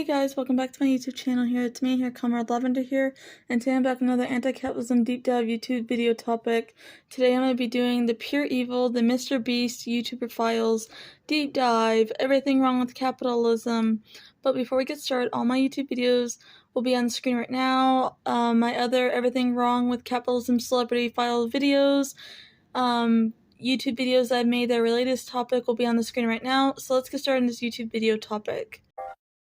guys, welcome back to my YouTube channel here. It's me here, Comrade Lavender here, and today I'm back with another anti-capitalism deep dive YouTube video topic. Today I'm going to be doing the pure evil, the MrBeast YouTuber files, deep dive, everything wrong with capitalism. But before we get started, all my YouTube videos will be on the screen right now. My other everything wrong with capitalism celebrity file videos, YouTube videos I've made that relate to this topic will be on the screen right now. So let's get started on this YouTube video topic.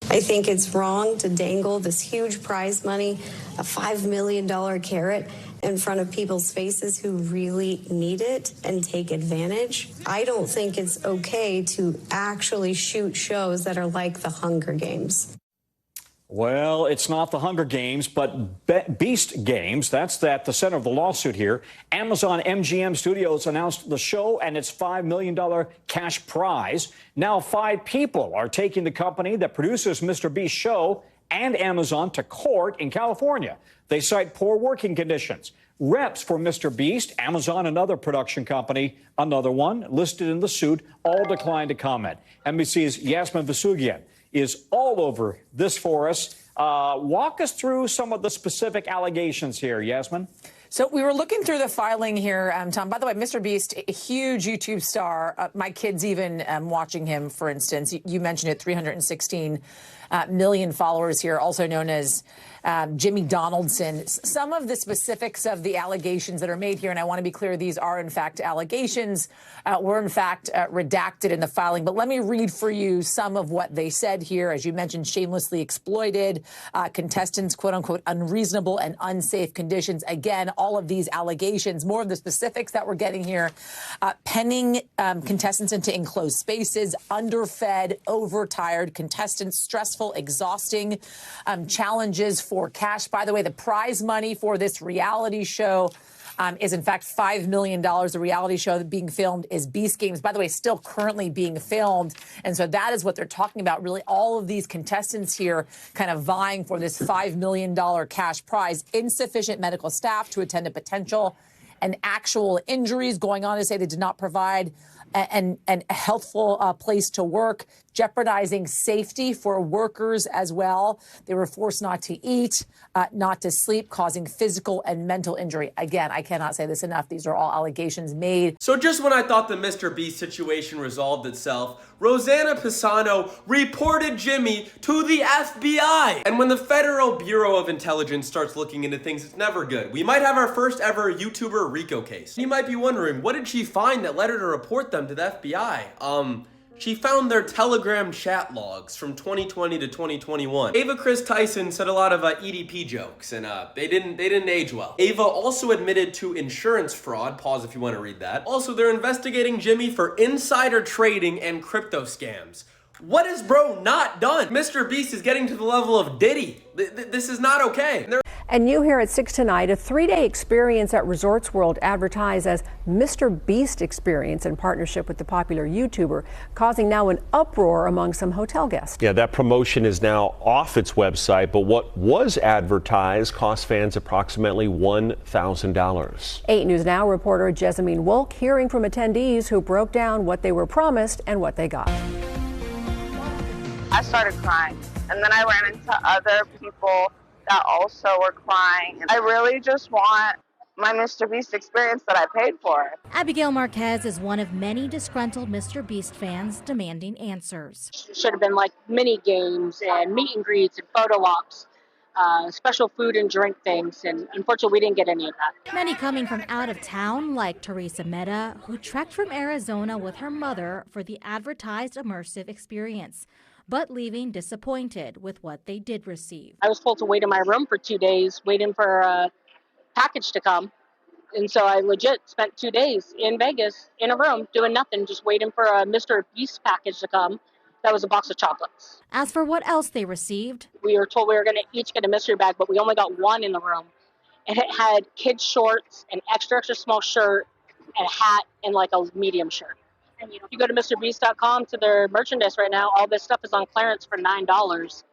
I think it's wrong to dangle this huge prize money, a $5 million carrot, in front of people's faces who really need it and take advantage. I don't think it's okay to actually shoot shows that are like the Hunger Games. Well, it's not the Hunger Games, but Beast Games. That's at the center of the lawsuit here. Amazon MGM Studios announced the show and its $5 million cash prize. Now 5 people are taking the company that produces MrBeast's show and Amazon to court in California. They cite poor working conditions. Reps for MrBeast, Amazon, another production company, another one, listed in the suit, all declined to comment. NBC's Yasmin Vasugian is all over this for us. Walk us through some of the specific allegations here, Yasmin. So we were looking through the filing here, Tom. By the way, MrBeast, a huge YouTube star. My kids even watching him, for instance. You mentioned it, 316 million followers here, also known as Jimmy Donaldson. Some of the specifics of the allegations that are made here, and I want to be clear, these are in fact allegations, were in fact redacted in the filing. But let me read for you some of what they said here. As you mentioned, shamelessly exploited, contestants, quote unquote, unreasonable and unsafe conditions. Again, all of these allegations, more of the specifics that we're getting here, penning contestants into enclosed spaces, underfed, overtired contestants, stressful, exhausting challenges for cash. By the way, the prize money for this reality show is in fact $5 million. The reality show that being filmed is Beast Games, by the way, still currently being filmed. And so that is what they're talking about. Really, all of these contestants here kind of vying for this $5 million cash prize. Insufficient medical staff to attend to potential and actual injuries, going on to say they did not provide a healthful place to work, jeopardizing safety for workers as well. They were forced not to eat, not to sleep, causing physical and mental injury. Again, I cannot say this enough. These are all allegations made. So just when I thought the MrBeast situation resolved itself, Rosanna Pisano reported Jimmy to the FBI. And when the Federal Bureau of Intelligence starts looking into things, it's never good. We might have our first ever YouTuber RICO case. You might be wondering, what did she find that led her to report them to the FBI? She found their Telegram chat logs from 2020 to 2021. Ava Chris Tyson said a lot of EDP jokes, and they didn't age well. Ava also admitted to insurance fraud. Pause if you want to read that. Also, they're investigating Jimmy for insider trading and crypto scams. What has bro not done? MrBeast is getting to the level of Diddy. This is not okay. And you here at 6 tonight, a 3-day experience at Resorts World advertised as MrBeast Experience in partnership with the popular YouTuber, causing now an uproar among some hotel guests. Yeah, that promotion is now off its website, but what was advertised cost fans approximately $1,000. 8 News Now reporter Jessamine Wolk hearing from attendees who broke down what they were promised and what they got. I started crying, and then I ran into other people that also were crying. I really just want my MrBeast experience that I paid for. Abigail Marquez is one of many disgruntled MrBeast fans demanding answers. Should have been like mini games and meet and greets and photo ops, special food and drink things, and unfortunately we didn't get any of that. Many coming from out of town, like Teresa Mehta, who trekked from Arizona with her mother for the advertised immersive experience, but leaving disappointed with what they did receive. I was told to wait in my room for 2 days, waiting for a package to come. And so I legit spent 2 days in Vegas in a room doing nothing, just waiting for a MrBeast package to come. That was a box of chocolates. As for what else they received, we were told we were going to each get a mystery bag, but we only got one in the room. And it had kids' shorts, an extra small shirt, and a hat, and like a medium shirt. And, if you go to MrBeast.com to their merchandise right now, all this stuff is on clearance for $9.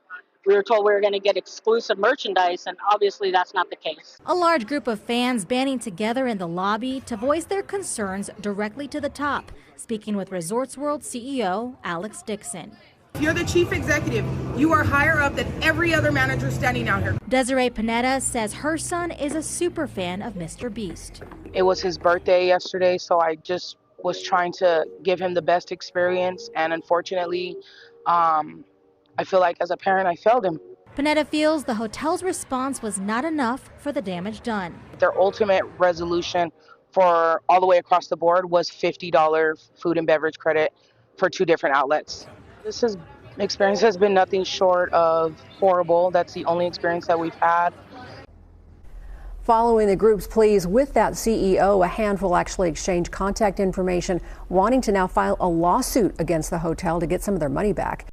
We were told we were going to get exclusive merchandise, and obviously that's not the case. A large group of fans banding together in the lobby to voice their concerns directly to the top, speaking with Resorts World CEO Alex Dixon. If you're the chief executive, you are higher up than every other manager standing out here. Desiree Panetta says her son is a super fan of MrBeast. It was his birthday yesterday, so I just was trying to give him the best experience, and unfortunately, I feel like as a parent I failed him. Panetta feels the hotel's response was not enough for the damage done. Their ultimate resolution for all the way across the board was $50 food and beverage credit for 2 different outlets. This experience has been nothing short of horrible. That's the only experience that we've had. Following the group's pleas with that CEO, a handful actually exchanged contact information, wanting to now file a lawsuit against the hotel to get some of their money back.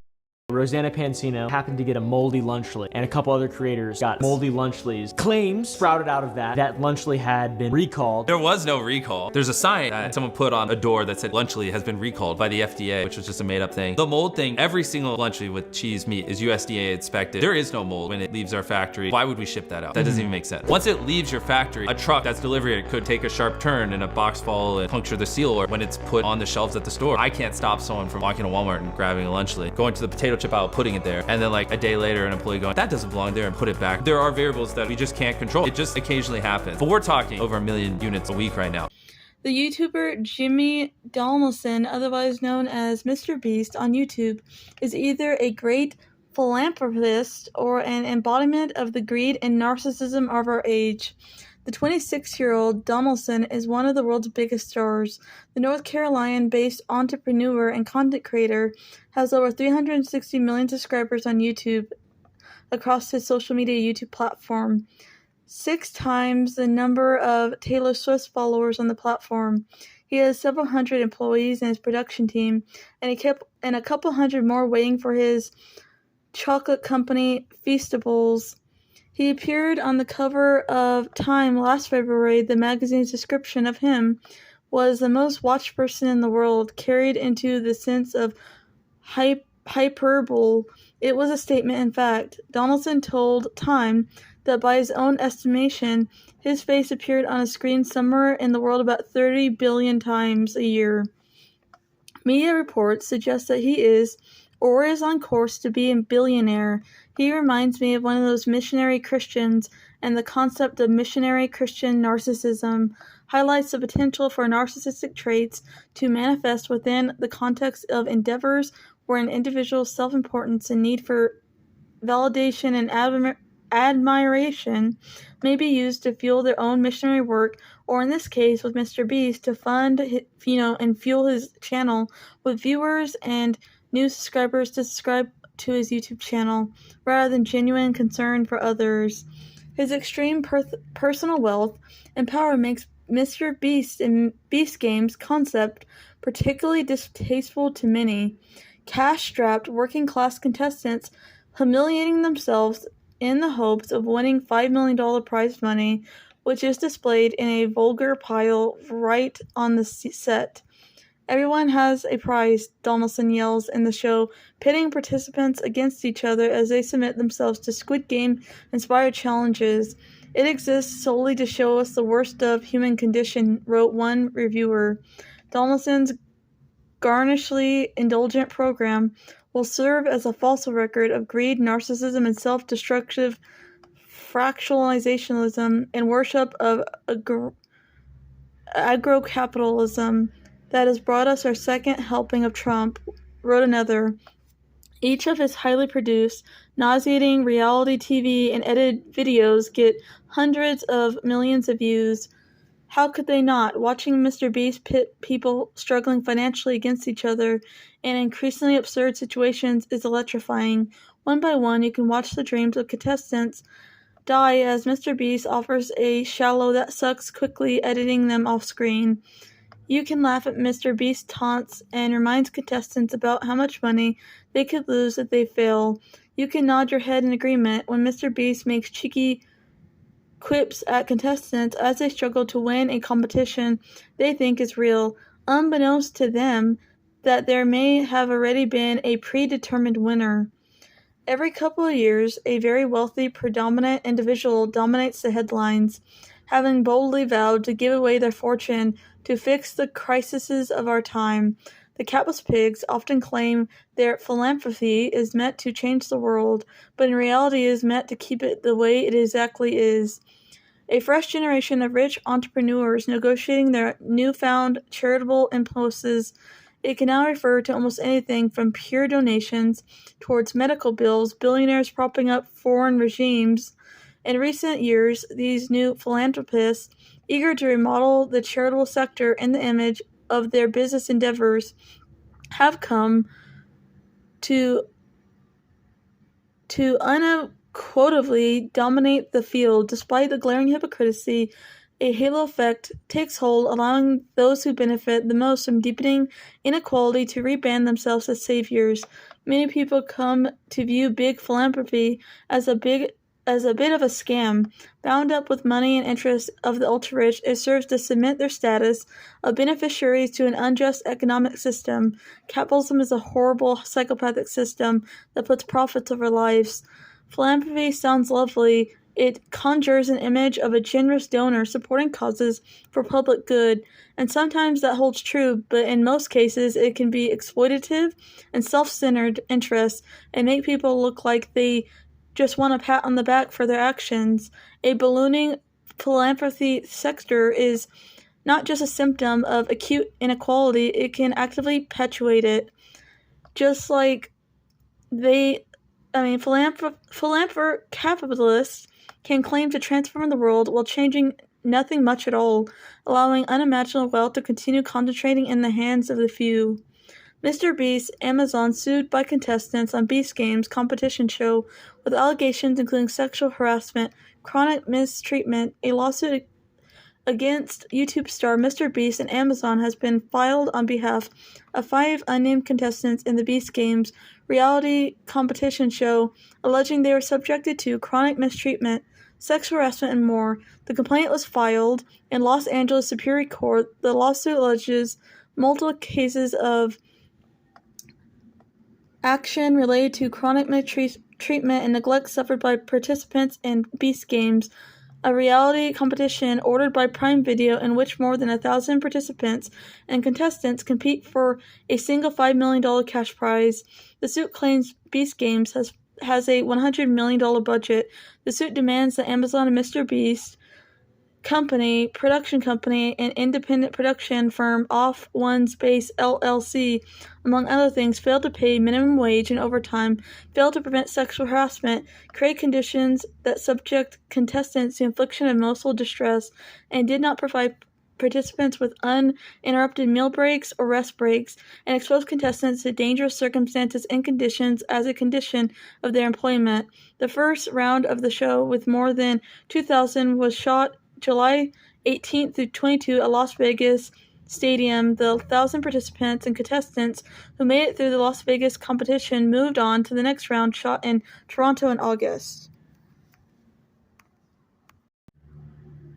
Rosanna Pansino happened to get a moldy lunchly, and a couple other creators got moldy lunchlies. Claims sprouted out of that lunchly had been recalled. There was no recall. There's a sign that someone put on a door that said lunchly has been recalled by the FDA, which was just a made-up thing. The mold thing, every single lunchly with cheese meat is USDA inspected. There is no mold when it leaves our factory. Why would we ship that out? That doesn't even make sense. Once it leaves your factory, a truck that's delivering it could take a sharp turn and a box fall and puncture the seal, or when it's put on the shelves at the store. I can't stop someone from walking to Walmart and grabbing a lunchly, going to the potato chip aisle, putting it there, and then like a day later an employee going, that doesn't belong there, and put it back. There are variables that we just can't control. It just occasionally happens. But we're talking over 1 million units a week right now. The YouTuber Jimmy Donaldson, otherwise known as MrBeast on YouTube, is either a great philanthropist or an embodiment of the greed and narcissism of our age. The 26-year-old Donaldson is one of the world's biggest stars. The North Carolina-based entrepreneur and content creator has over 360 million subscribers on YouTube across his social media YouTube platform, 6 times the number of Taylor Swift's followers on the platform. He has several hundred employees in his production team, and a couple hundred more waiting for his chocolate company Feastables. He appeared on the cover of Time last February. The magazine's description of him was the most watched person in the world, carried into the sense of hyperbole. It was a statement in fact. Donaldson told Time that by his own estimation, his face appeared on a screen somewhere in the world about 30 billion times a year. Media reports suggest that he is or is on course to be a billionaire. He reminds me of one of those missionary Christians, and the concept of missionary Christian narcissism highlights the potential for narcissistic traits to manifest within the context of endeavors where an individual's self-importance and need for validation and admiration may be used to fuel their own missionary work, or in this case with MrBeast, to fund, and fuel his channel with viewers and new subscribers to subscribe to his YouTube channel, rather than genuine concern for others. His extreme personal wealth and power makes MrBeast and Beast Games concept particularly distasteful to many. Cash-strapped working-class contestants humiliating themselves in the hopes of winning $5 million prize money, which is displayed in a vulgar pile right on the set. Everyone has a prize, Donaldson yells in the show, pitting participants against each other as they submit themselves to Squid Game-inspired challenges. It exists solely to show us the worst of human condition, wrote one reviewer. Donaldson's garnishly indulgent program will serve as a fossil record of greed, narcissism, and self-destructive fractionalizationism and worship of agrocapitalism that has brought us our second helping of Trump, wrote another. Each of his highly produced, nauseating reality TV and edited videos get hundreds of millions of views. How could they not? Watching MrBeast pit people struggling financially against each other in increasingly absurd situations is electrifying. One by one, you can watch the dreams of contestants die as MrBeast offers a shallow that sucks quickly, editing them off screen. You can laugh at MrBeast taunts and reminds contestants about how much money they could lose if they fail. You can nod your head in agreement when MrBeast makes cheeky quips at contestants as they struggle to win a competition they think is real, unbeknownst to them that there may have already been a predetermined winner. Every couple of years, a very wealthy, predominant individual dominates the headlines, having boldly vowed to give away their fortune to fix the crises of our time. The capitalist pigs often claim their philanthropy is meant to change the world, but in reality is meant to keep it the way it exactly is. A fresh generation of rich entrepreneurs negotiating their newfound charitable impulses. It can now refer to almost anything from pure donations towards medical bills, billionaires propping up foreign regimes. In recent years, these new philanthropists, eager to remodel the charitable sector in the image of their business endeavors, have come to unquotably dominate the field. Despite the glaring hypocrisy, a halo effect takes hold, allowing those who benefit the most from deepening inequality to rebrand themselves as saviors. Many people come to view big philanthropy as a bit of a scam. Bound up with money and interest of the ultra-rich, it serves to cement their status of beneficiaries to an unjust economic system. Capitalism is a horrible, psychopathic system that puts profits over lives. Philanthropy sounds lovely. It conjures an image of a generous donor supporting causes for public good, and sometimes that holds true, but in most cases it can be exploitative and self-centered interests and make people look like they just want a pat on the back for their actions. A ballooning philanthropy sector is not just a symptom of acute inequality, it can actively perpetuate it. Just like philanthropic capitalists can claim to transform the world while changing nothing much at all, allowing unimaginable wealth to continue concentrating in the hands of the few. MrBeast, Amazon sued by contestants on Beast Games competition show with allegations including sexual harassment, chronic mistreatment. A lawsuit against YouTube star MrBeast and Amazon has been filed on behalf of 5 unnamed contestants in the Beast Games reality competition show, alleging they were subjected to chronic mistreatment, sexual harassment, and more. The complaint was filed in Los Angeles Superior Court. The lawsuit alleges multiple cases of action related to chronic mistreatment and neglect suffered by participants in Beast Games, a reality competition ordered by Prime Video in which more than 1,000 participants and contestants compete for a single $5 million cash prize. The suit claims Beast Games has a $100 million budget. The suit demands that Amazon and MrBeast production company, and independent production firm Off One Space LLC, among other things, failed to pay minimum wage and overtime, failed to prevent sexual harassment, create conditions that subject contestants to infliction of emotional distress, and did not provide participants with uninterrupted meal breaks or rest breaks, and expose contestants to dangerous circumstances and conditions as a condition of their employment. The first round of the show, with more than 2,000, was shot July 18th through 22 at Las Vegas Stadium. The 1,000 participants and contestants who made it through the Las Vegas competition moved on to the next round, shot in Toronto in August.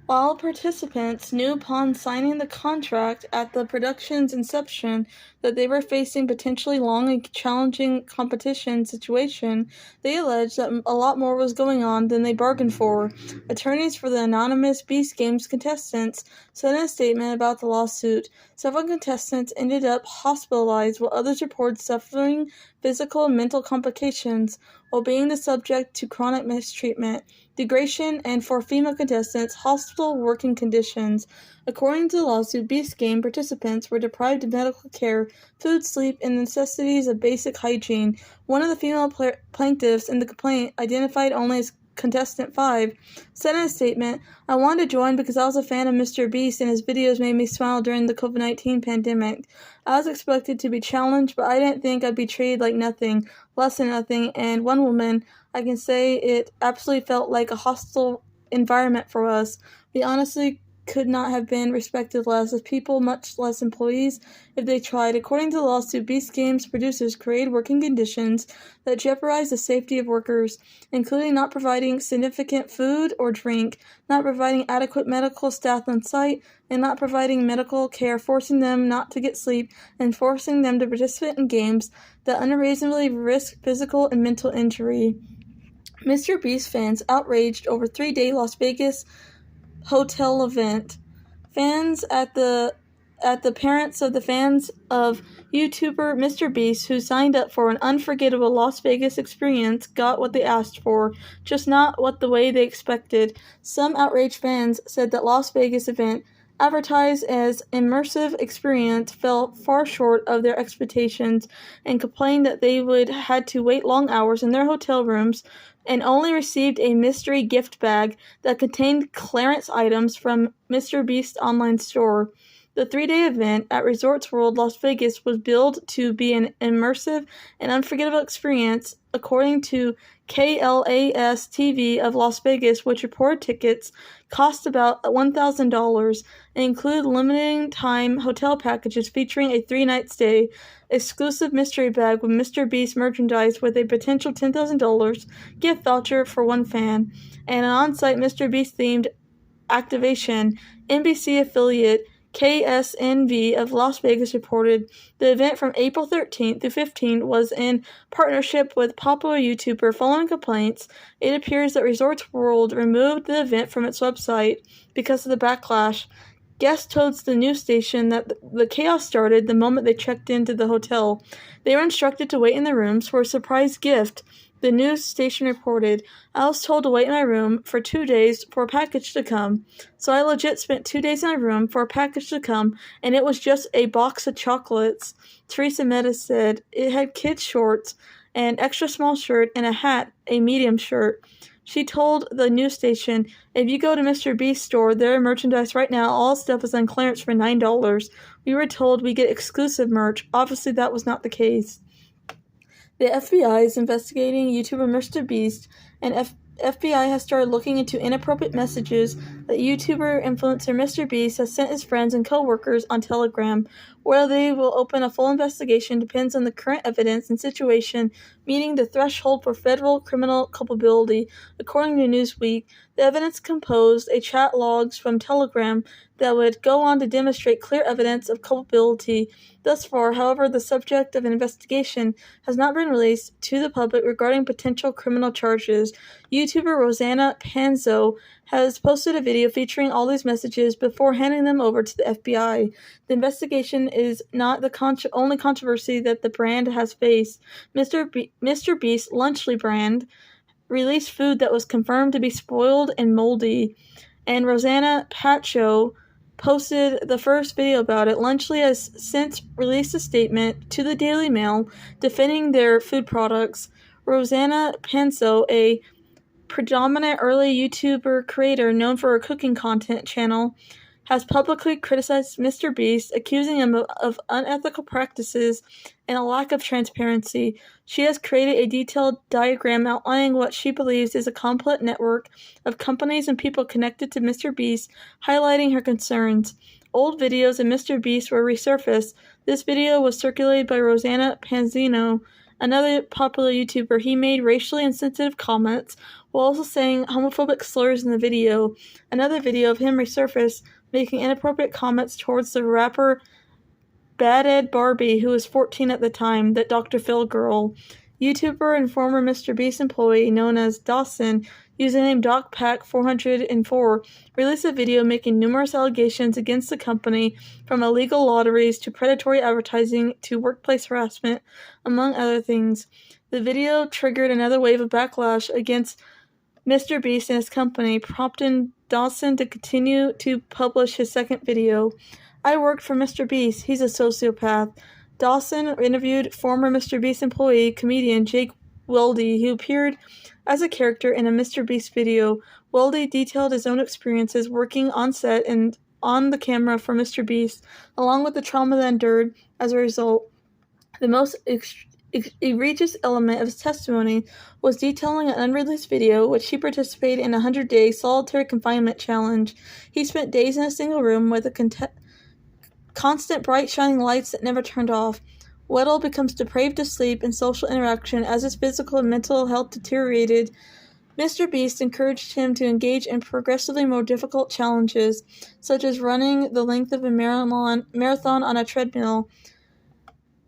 All participants knew upon signing the contract at the production's inception that they were facing potentially long and challenging competition situation. They alleged that a lot more was going on than they bargained for. Attorneys for the anonymous Beast Games contestants said in a statement about the lawsuit, several contestants ended up hospitalized while others reported suffering physical and mental complications while being the subject to chronic mistreatment, degradation, and for female contestants, hostile working conditions. According to the lawsuit, Beast Game participants were deprived of medical care, food, sleep, and necessities of basic hygiene. One of the female plaintiffs in the complaint, identified only as Contestant 5, said in a statement, "I wanted to join because I was a fan of MrBeast and his videos made me smile during the COVID-19 pandemic. I was expected to be challenged, but I didn't think I'd be treated like nothing, less than nothing, and one woman, I can say it absolutely felt like a hostile environment for us. We honestly could not have been respected less as people, much less employees, if they tried." According to the lawsuit, Beast Games producers created working conditions that jeopardized the safety of workers, including not providing significant food or drink, not providing adequate medical staff on site, and not providing medical care, forcing them not to get sleep, and forcing them to participate in games that unreasonably risk physical and mental injury. MrBeast fans outraged over 3-day Las Vegas hotel event. Fans at the at the parents of the fans of YouTuber MrBeast who signed up for an unforgettable Las Vegas experience got what they asked for, just not what the way they expected. Some outraged fans said that Las Vegas event, advertised as immersive experience, fell far short of their expectations and complained that they would had to wait long hours in their hotel rooms and only received a mystery gift bag that contained clearance items from MrBeast's online store. The 3-day event at Resorts World Las Vegas was billed to be an immersive and unforgettable experience, according to KLAS TV of Las Vegas, which reported tickets cost about $1,000 and include limited time hotel packages featuring a 3-night stay, exclusive mystery bag with MrBeast merchandise with a potential $10,000 gift voucher for one fan, and an on-site MrBeast themed activation. NBC affiliate KSNV of Las Vegas reported the event from April 13th to 15th was in partnership with popular YouTuber. Following complaints, it appears that Resorts World removed the event from its website because of the backlash. Guests told the news station that the chaos started the moment they checked into the hotel. They were instructed to wait in their rooms for a surprise gift. The news station reported, "I was told to wait in my room for 2 days for a package to come. So I legit spent 2 days in my room for a package to come, and it was just a box of chocolates." Teresa Meta said it had kids' shorts, an extra small shirt, and a hat, a medium shirt. She told the news station, "If you go to MrBeast's store, their merchandise right now, all stuff is on clearance for $9. We were told we get exclusive merch." Obviously, that was not the case. The FBI is investigating YouTuber MrBeast, and FBI has started looking into inappropriate messages that YouTuber influencer MrBeast has sent his friends and co-workers on Telegram. Whether they will open a full investigation depends on the current evidence and situation meeting the threshold for federal criminal culpability. According to Newsweek, the evidence composed a chat logs from Telegram that would go on to demonstrate clear evidence of culpability. Thus far, however, the subject of an investigation has not been released to the public regarding potential criminal charges. YouTuber Rosanna Panzo has posted a video featuring all these messages before handing them over to the FBI. The investigation is not the only controversy that the brand has faced. MrBeast's Lunchly brand released food that was confirmed to be spoiled and moldy, and Rosanna Pacho posted the first video about it. Lunchly has since released a statement to the Daily Mail defending their food products. Rosanna Panzo, a predominant early YouTuber creator known for her cooking content channel, has publicly criticized MrBeast, accusing him of unethical practices and a lack of transparency. She has created a detailed diagram outlining what she believes is a complex network of companies and people connected to MrBeast, highlighting her concerns. Old videos of MrBeast were resurfaced. This video was circulated by Rosanna Panzino, another popular YouTuber. He made racially insensitive comments while also saying homophobic slurs in the video. Another video of him resurfaced, making inappropriate comments towards the rapper Bad Ed Barbie, who was 14 at the time, that Dr. Phil girl. YouTuber and former MrBeast employee known as Dawson, username DocPack404, released a video making numerous allegations against the company, from illegal lotteries to predatory advertising to workplace harassment, among other things. The video triggered another wave of backlash against MrBeast and his company, prompting Dawson to continue to publish his second video. "I worked for MrBeast. He's a sociopath." Dawson interviewed former MrBeast employee, comedian Jake Weldy, who appeared as a character in a MrBeast video. Weldy detailed his own experiences working on set and on the camera for MrBeast, along with the trauma that endured as a result. The most egregious element of his testimony was detailing an unreleased video which he participated in a 100-day solitary confinement challenge. He spent days in a single room with a constant bright shining lights that never turned off. Weddle becomes depraved of sleep and social interaction as his physical and mental health deteriorated. MrBeast encouraged him to engage in progressively more difficult challenges, such as running the length of a marathon on a treadmill.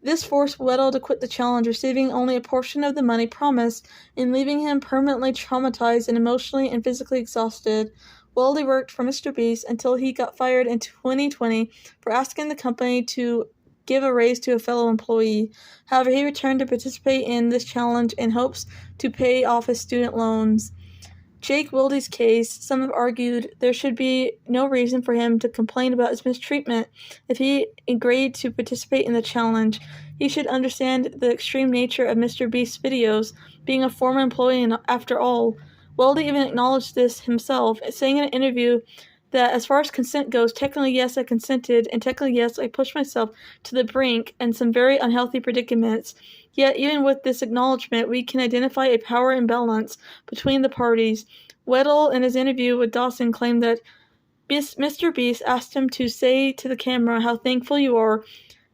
This forced Weddle to quit the challenge, receiving only a portion of the money promised and leaving him permanently traumatized and emotionally and physically exhausted. Weldy worked for MrBeast until he got fired in 2020 for asking the company to give a raise to a fellow employee. However, he returned to participate in this challenge in hopes to pay off his student loans. Jake Wilde's case, some have argued there should be no reason for him to complain about his mistreatment if he agreed to participate in the challenge. He should understand the extreme nature of MrBeast's videos, being a former employee after all. Wilde even acknowledged this himself, saying in an interview that as far as consent goes, technically yes, I consented, and technically yes, I pushed myself to the brink and some very unhealthy predicaments. Yet, even with this acknowledgement, we can identify a power imbalance between the parties. Weddle, in his interview with Dawson, claimed that MrBeast asked him to say to the camera how thankful you are,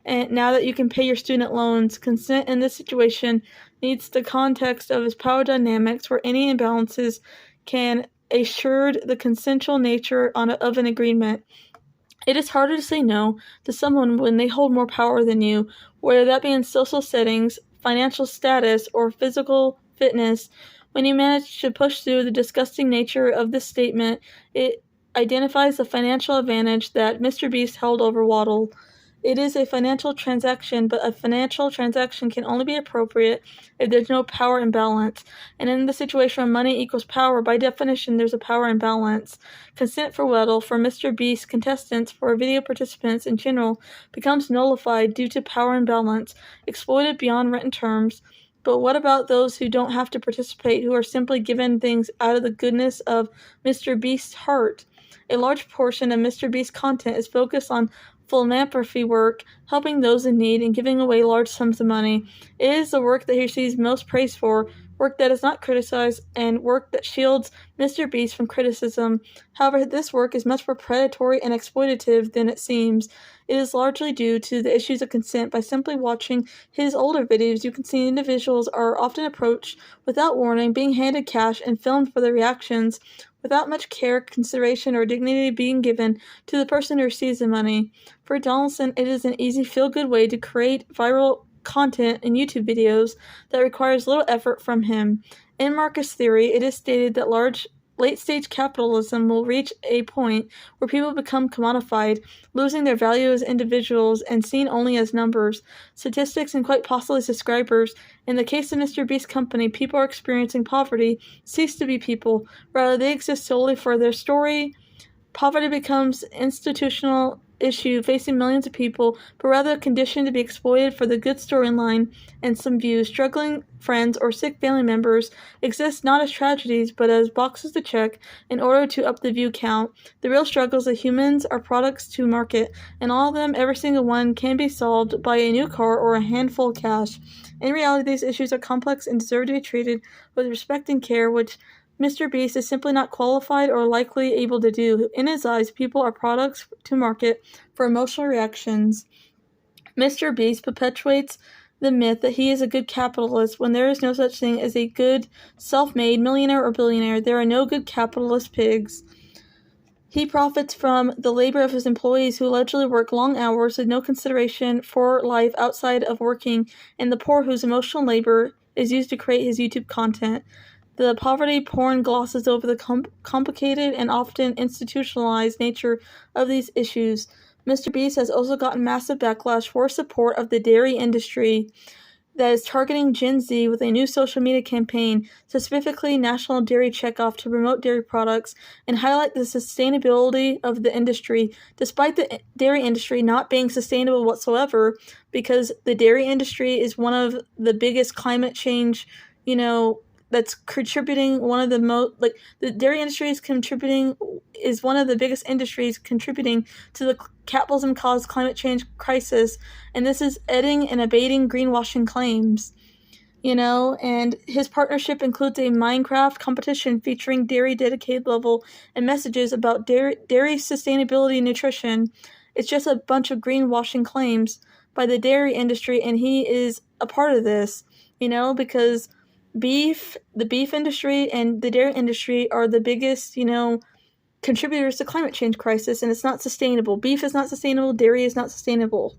and now that you can pay your student loans. Consent in this situation needs the context of his power dynamics, where any imbalances can assured the consensual nature of an agreement. It is harder to say no to someone when they hold more power than you, whether that be in social settings, financial status, or physical fitness. When you manage to push through the disgusting nature of this statement, it identifies the financial advantage that MrBeast held over Waddle. It is a financial transaction, but a financial transaction can only be appropriate if there's no power imbalance. And in the situation where money equals power, by definition, there's a power imbalance. Consent for Weddle, for MrBeast contestants, for video participants in general, becomes nullified due to power imbalance, exploited beyond written terms. But what about those who don't have to participate, who are simply given things out of the goodness of MrBeast's heart? A large portion of MrBeast's content is focused on philanthropy work, helping those in need and giving away large sums of money. It is the work that he receives most praise for, work that is not criticized, and work that shields MrBeast from criticism. However, this work is much more predatory and exploitative than it seems. It is largely due to the issues of consent. By simply watching his older videos, you can see individuals are often approached without warning, being handed cash and filmed for their reactions, without much care, consideration, or dignity being given to the person who receives the money. For Donaldson, it is an easy, feel-good way to create viral content in YouTube videos that requires little effort from him. In Marcus' theory, it is stated that late-stage capitalism will reach a point where people become commodified, losing their value as individuals and seen only as numbers, statistics, and quite possibly subscribers. In the case of MrBeast's company, people are experiencing poverty cease to be people. Rather, they exist solely for their story. Poverty becomes institutional issue facing millions of people, but rather a condition to be exploited for the good storyline and some views. Struggling friends or sick family members exist not as tragedies, but as boxes to check in order to up the view count. The real struggles of humans are products to market, and all of them, every single one, can be solved by a new car or a handful of cash. In reality, these issues are complex and deserve to be treated with respect and care, which MrBeast is simply not qualified or likely able to do. In his eyes, people are products to market for emotional reactions. MrBeast perpetuates the myth that he is a good capitalist when there is no such thing as a good, self-made millionaire or billionaire. There are no good capitalist pigs. He profits from the labor of his employees who allegedly work long hours with no consideration for life outside of working, and the poor whose emotional labor is used to create his YouTube content. The poverty porn glosses over the complicated and often institutionalized nature of these issues. MrBeast has also gotten massive backlash for support of the dairy industry that is targeting Gen Z with a new social media campaign, specifically National Dairy Checkoff, to promote dairy products and highlight the sustainability of the industry, despite the dairy industry not being sustainable whatsoever, because the dairy industry is one of the biggest climate change, that's contributing one of the the dairy industry is one of the biggest industries contributing to the capitalism caused climate change crisis, and this is aiding and abating greenwashing claims. And his partnership includes a Minecraft competition featuring dairy dedicated level and messages about dairy sustainability and nutrition. It's just a bunch of greenwashing claims by the dairy industry, and he is a part of this, because the beef industry and the dairy industry are the biggest, contributors to climate change crisis, and it's not sustainable. Beef is not sustainable. Dairy is not sustainable.